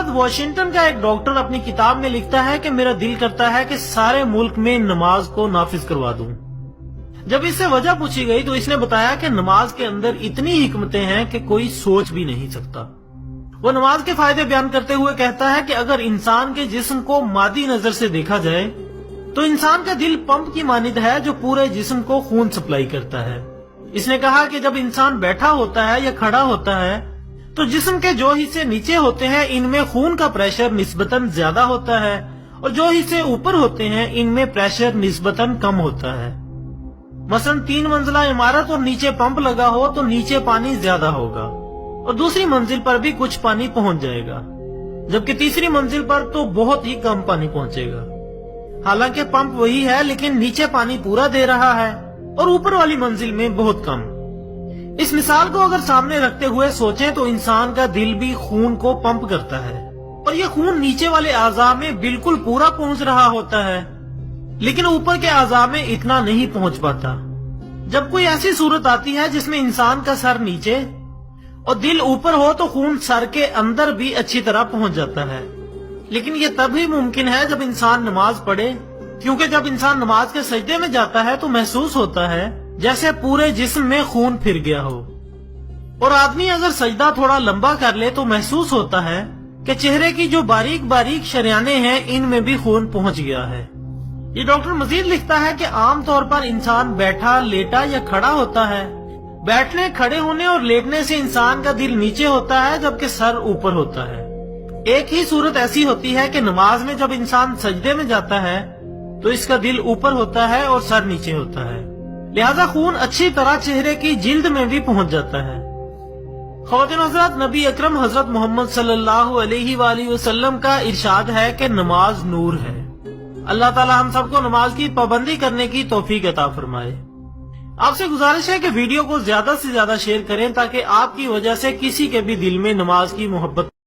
हजरत Washington का एक doctor अपनी किताब में लिखता है कि मेरा दिल करता है कि सारे मुल्क में नमाज को नाफिज करवा दूं। जब इससे वजह पूछी गई तो इसने बताया कि नमाज के अंदर इतनी हिकमतें हैं कि कोई सोच भी नहीं सकता। वो नमाज के फायदे बयान करते हुए कहता है कि अगर इंसान के जिस्म को मादी नजर से देखा जाए तो इंसान का दिल पंप की मानिंद है जो पूरे जिस्म को खून सप्लाई करता है। इसने कहा कि जब इंसान बैठा होता है या खड़ा होता है तो जिस्म के जो हिस्से नीचे होते हैं इनमें खून का प्रेशर निस्बतन ज्यादा होता है और जो हिस्से ऊपर होते हैं इनमें प्रेशर निस्बतन कम होता है। मसलन 3 मंजिला इमारत और नीचे पंप लगा हो तो नीचे पानी ज्यादा होगा और दूसरी मंजिल पर भी कुछ पानी पहुंच जाएगा, जबकि तीसरी मंजिल पर तो बहुत ही कम पानी पहुंचेगा। हालांकि पंप वही है लेकिन नीचे पानी पूरा दे रहा है और ऊपर वाली मंजिल में बहुत कम। इस मिसाल को अगर सामने रखते हुए सोचें तो इंसान का दिल भी खून को पंप करता है और ये खून नीचे वाले आज़ा में बिल्कुल पूरा पहुंच रहा होता है, लेकिन ऊपर के आज़ा में इतना नहीं पहुंच पाता। जब कोई ऐसी सूरत आती है जिसमें इंसान का सर नीचे और दिल ऊपर हो तो खून सर के अंदर भी अच्छी तरह पहुंच जाता है, लेकिन ये तभी मुमकिन है जब इंसान नमाज पढ़े, क्योंकि जब इंसान नमाज के सजदे में जाता है तो महसूस होता है जैसे पूरे जिस्म में खून फिर गया हो। और आदमी अगर सजदा थोड़ा लंबा कर ले तो महसूस होता है कि चेहरे की जो बारीक बारीक शरियाने हैं इनमें भी खून पहुंच गया है। ये डॉक्टर मजीद लिखता है कि आम तौर पर इंसान बैठा, लेटा या खड़ा होता है। बैठने, खड़े होने और लेटने से इंसान का दिल नीचे होता है जबकि सर ऊपर होता है। एक ही सूरत ऐसी होती है कि नमाज में जब इंसान सजदे में जाता है तो इसका दिल ऊपर होता है और सर नीचे होता है, लिहाजा खून अच्छी तरह चेहरे की जिल्द में भी पहुंच जाता है। ख़वातीन हज़रात, नबी अकरम हज़रत मोहम्मद सल्लल्लाहु अलैहि वसल्लम का इरशाद है कि नमाज नूर है। अल्लाह ताला हम सबको नमाज की पाबंदी करने की तौफीक अता फरमाए। आपसे गुजारिश है कि वीडियो को ज्यादा से ज्यादा शेयर करें ताकि आपकी वजह से किसी के भी दिल में नमाज की मोहब्बत